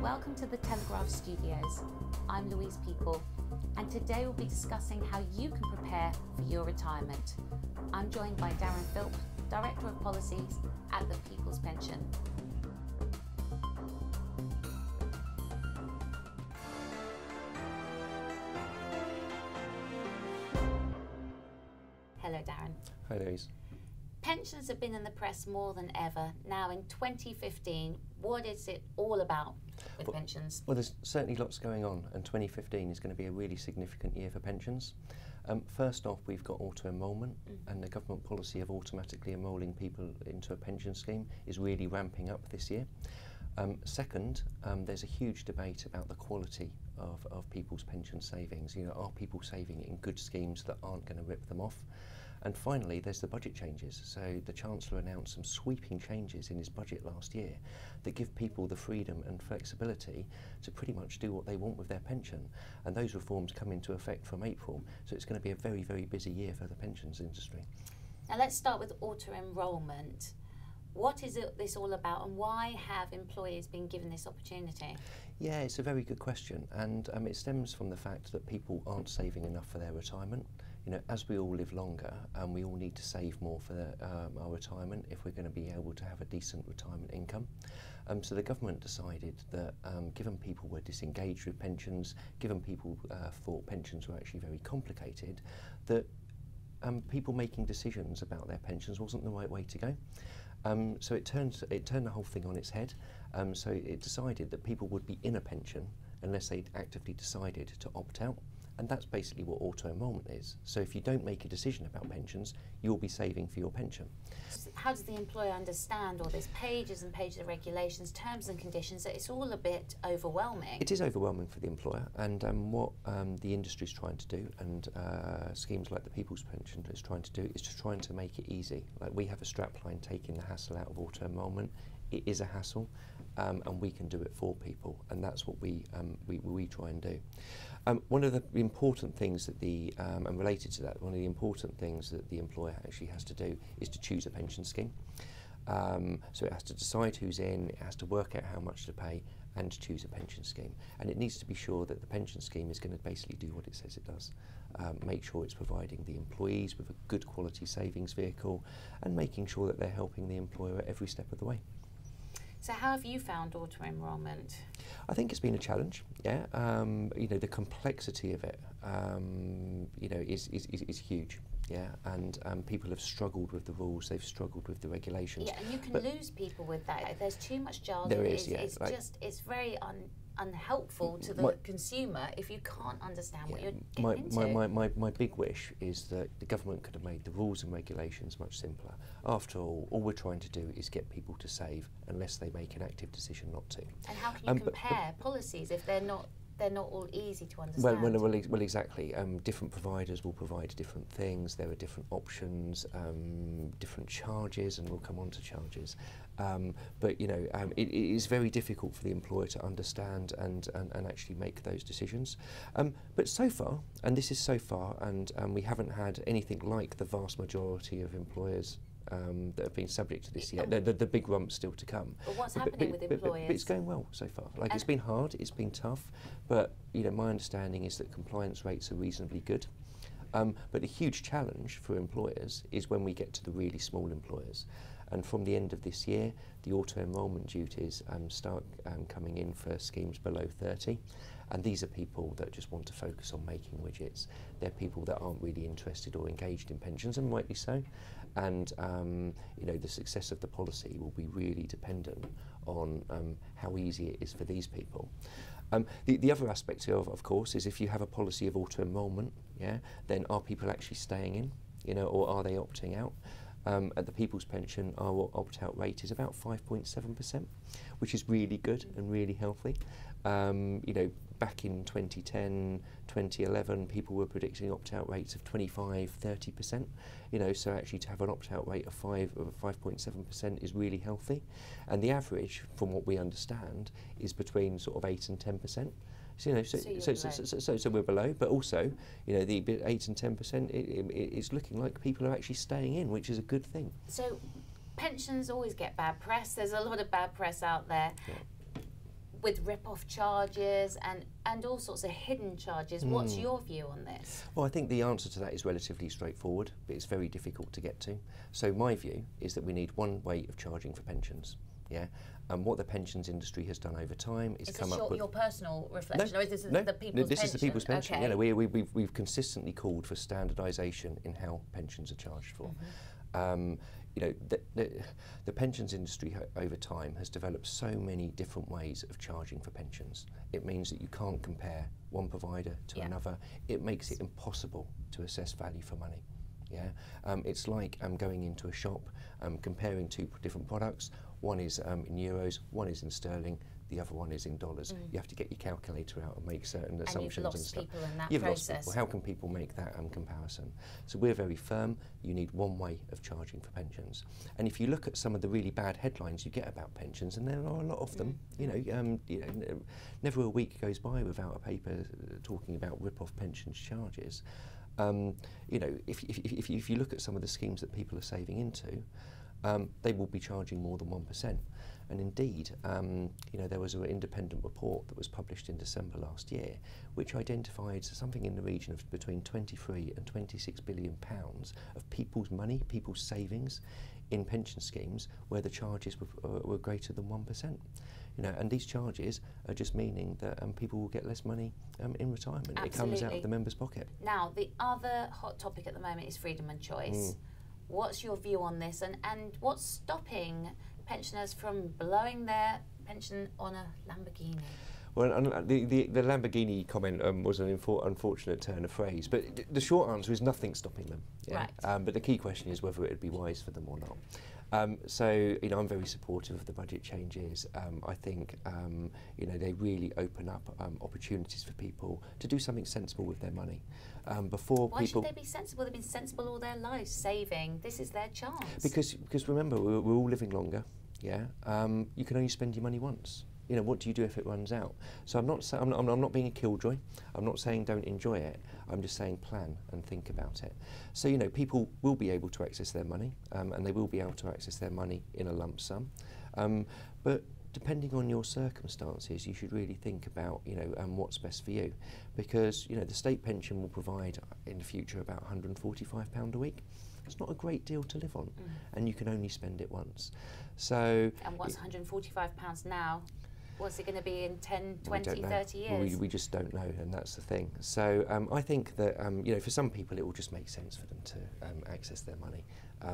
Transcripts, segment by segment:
Welcome to the Telegraph Studios. I'm Louise People, and today we'll be discussing how you can prepare for your retirement. I'm joined by Darren Philp, Director of Policies at the People's Pension. Hello, Darren. Hi, Louise. Pensions have been in the press more than ever. Now in 2015, what is it all about with pensions? Well, there's certainly lots going on, and 2015 is going to be a really significant year for pensions. First off, we've got auto-enrolment, and the government policy of automatically enrolling people into a pension scheme is really ramping up this year. Second, there's a huge debate about the quality of people's pension savings. You know, are people saving in good schemes that aren't going to rip them off? And finally, there's the budget changes. So the Chancellor announced some sweeping changes in his budget last year that give people the freedom and flexibility to pretty much do what they want with their pension. And those reforms come into effect from April. So it's going to be a very, very busy year for the pensions industry. Now let's start with auto-enrolment. What is this all about, and why have employers been given this opportunity? Yeah, it's a very good question, and it stems from the fact that people aren't saving enough for their retirement. You know, as we all live longer, we all need to save more for our retirement if we're going to be able to have a decent retirement income. So the government decided that given people were disengaged with pensions, given people thought pensions were actually very complicated, that people making decisions about their pensions wasn't the right way to go. So it turned the whole thing on its head. So it decided that people would be in a pension unless they'd actively decided to opt out. And that's basically what auto-enrolment is. So if you don't make a decision about pensions, you'll be saving for your pension. How does the employer understand all these pages and pages of regulations, terms and conditions? It's all a bit overwhelming. It is overwhelming for the employer, and what the industry is trying to do, and schemes like the People's Pension is trying to do, is just trying to make it easy. Like, we have a strapline taking the hassle out of auto-enrolment. It is a hassle, and we can do it for people, and that's what we try and do. One of the important things that and related to that, one of the important things that the employer actually has to do is to choose a pension scheme. So it has to decide who's in, it has to work out how much to pay, and to choose a pension scheme. And it needs to be sure that the pension scheme is going to basically do what it says it does. Make sure it's providing the employees with a good quality savings vehicle, and making sure that they're helping the employer at every step of the way. So how have you found auto-enrolment? I think it's been a challenge, yeah. You know, the complexity of it, you know, is huge, yeah. And people have struggled with the rules, they've struggled with the regulations. Yeah, and you can lose people with that. If there's too much jargon, there is, yeah. It's very unhelpful to the consumer if you can't understand what you're getting into. My big wish is that the government could have made the rules and regulations much simpler. After all we're trying to do is get people to save unless they make an active decision not to. And how can you compare policies if they're not all easy to understand? Well, exactly. Different providers will provide different things. There are different options, different charges, and we'll come on to charges. But you know, it is very difficult for the employer to understand and actually make those decisions. But so far, and this is so far, and we haven't had anything like the vast majority of employers that have been subject to this yet. The big rump's still to come. But what's happening with employers? But it's going well so far. Like, it's been hard, it's been tough, but you know, my understanding is that compliance rates are reasonably good. But the huge challenge for employers is when we get to the really small employers. And from the end of this year, the auto-enrolment duties start coming in for schemes below 30. And these are people that just want to focus on making widgets. They're people that aren't really interested or engaged in pensions, and rightly so. And you know, the success of the policy will be really dependent on how easy it is for these people. The other aspect here, of course, is if you have a policy of auto-enrolment, yeah, then are people actually staying in, you know, or are they opting out? At the People's Pension, our opt-out rate is about 5.7%, which is really good and really healthy. You know, back in 2010, 2011, people were predicting opt-out rates of 25, 30%. You know, so actually to have an opt-out rate of 5.7% is really healthy. And the average, from what we understand, is between sort of 8 and 10%. So, you know, so we're below, but also, you know, the 8 and 10%, it's looking like people are actually staying in, which is a good thing. So pensions always get bad press. There's a lot of bad press out there. Yeah. with rip-off charges and all sorts of hidden charges. What's your view on this? Well, I think the answer to that is relatively straightforward, but it's very difficult to get to. So my view is that we need one way of charging for pensions. Yeah, and what the pensions industry has done over time is come up with... your personal reflection, or is this the people's pension? This is the people's pension. Okay. You know, we've consistently called for standardisation in how pensions are charged for. You know, the pensions industry over time has developed so many different ways of charging for pensions. It means that you can't compare one provider to another. It makes it impossible to assess value for money. Yeah, it's like going into a shop, comparing two different products. One is in euros, one is in sterling, the other one is in dollars. You have to get your calculator out and make certain assumptions and stuff. You've lost people in that You've process. lost people. How can people make that comparison? So we're very firm. You need one way of charging for pensions. And if you look at some of the really bad headlines you get about pensions, and there are a lot of them, you know, never a week goes by without a paper talking about rip-off pensions charges. You know, if you look at some of the schemes that people are saving into, they will be charging more than 1%. And indeed, you know, there was an independent report that was published in December last year, which identified something in the region of between 23 and 26 billion pounds of people's money, people's savings in pension schemes where the charges were greater than 1%. You know, and these charges are just meaning that people will get less money in retirement. Absolutely. It comes out of the member's pocket. Now, the other hot topic at the moment is freedom and choice. What's your view on this, and what's stopping pensioners from blowing their pension on a Lamborghini? Well, the Lamborghini comment was an unfortunate turn of phrase, but the short answer is nothing stopping them. Yeah? Right. But the key question is whether it would be wise for them or not. So, you know, I'm very supportive of the budget changes. I think, you know, they really open up opportunities for people to do something sensible with their money. Why should they be sensible? They've been sensible all their lives, saving. This is their chance. Because remember, we're all living longer. Yeah, you can only spend your money once. You know, what do you do if it runs out? So I'm not being a killjoy. I'm not saying don't enjoy it. I'm just saying plan and think about it. So, you know, people will be able to access their money, and they will be able to access their money in a lump sum. But depending on your circumstances, you should really think about, you know, what's best for you. Because, you know, the state pension will provide in the future about £145 a week. It's not a great deal to live on, and you can only spend it once. So. And what's £145 now? What's it going to be in 10, 20, 30 years? Well, we just don't know, and that's the thing. So I think that, you know, for some people it will just make sense for them to access their money,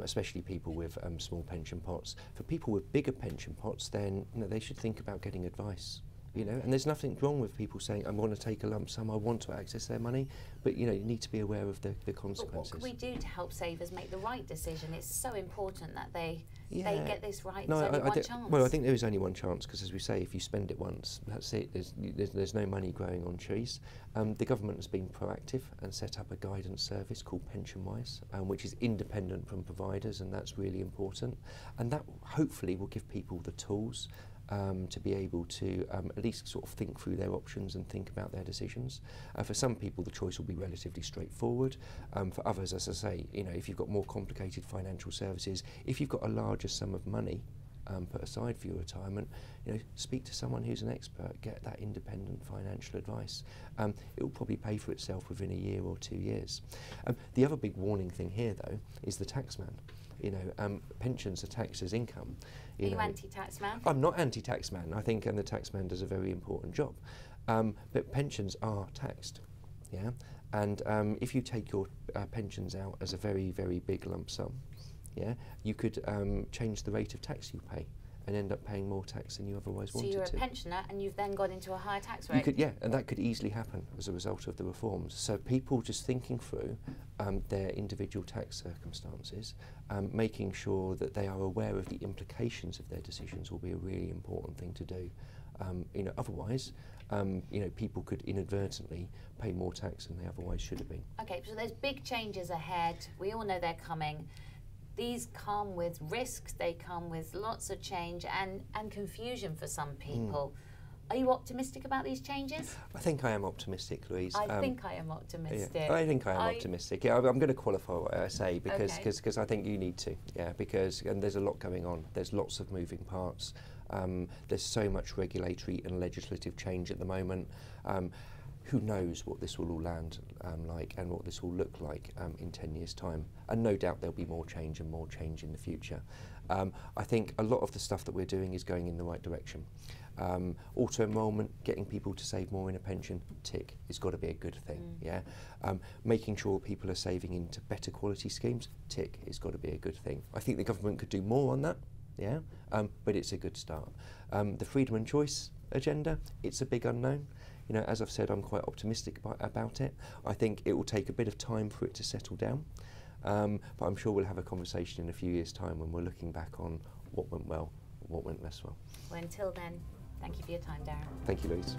especially people with small pension pots. For people with bigger pension pots, then, you know, they should think about getting advice. You know, and there's nothing wrong with people saying, I want to take a lump sum, I want to access their money, but, you know, you need to be aware of the consequences. But what can we do to help savers make the right decision? It's so important that they get this right. There's only one chance. Well, I think there is only one chance, because, as we say, if you spend it once, that's it. There's no money growing on trees. The government has been proactive and set up a guidance service called PensionWise, which is independent from providers, and that's really important. And that hopefully will give people the tools to be able to at least sort of think through their options and think about their decisions. For some people, the choice will be relatively straightforward. For others, as I say, you know, if you've got more complicated financial services, if you've got a larger sum of money put aside for your retirement, you know, speak to someone who's an expert, get that independent financial advice. It will probably pay for itself within a year or 2 years. The other big warning thing here, though, is the taxman. You know, pensions are taxed as income. Are you anti-tax man? I'm not anti-tax man. I think the tax man does a very important job. But pensions are taxed, yeah? And if you take your pensions out as a very, very big lump sum, yeah, you could change the rate of tax you pay and end up paying more tax than you otherwise wanted to. So you're a pensioner and you've then gone into a higher tax rate? You could, yeah, and that could easily happen as a result of the reforms. So people just thinking through their individual tax circumstances, making sure that they are aware of the implications of their decisions will be a really important thing to do. You know, otherwise, you know, people could inadvertently pay more tax than they otherwise should have been. Okay, so there's big changes ahead. We all know they're coming. These come with risks, they come with lots of change and confusion for some people. Are you optimistic about these changes? I think I am optimistic, Louise. I think I am optimistic. Yeah, I think I am optimistic. Yeah, I'm going to qualify what I say because I think you need to. Yeah, because there's a lot going on. There's lots of moving parts. There's so much regulatory and legislative change at the moment. Who knows what this will all land like and what this will look like in 10 years' time. And no doubt there'll be more change and more change in the future. I think a lot of the stuff that we're doing is going in the right direction. Auto-enrolment, getting people to save more in a pension, tick, it's got to be a good thing, yeah? Making sure people are saving into better quality schemes, tick, it's got to be a good thing. I think the government could do more on that, yeah? But it's a good start. The freedom and choice agenda, it's a big unknown. You know, as I've said, I'm quite optimistic about it. I think it will take a bit of time for it to settle down, but I'm sure we'll have a conversation in a few years' time when we're looking back on what went well, what went less well. Well, until then, thank you for your time, Darren. Thank you, Louise.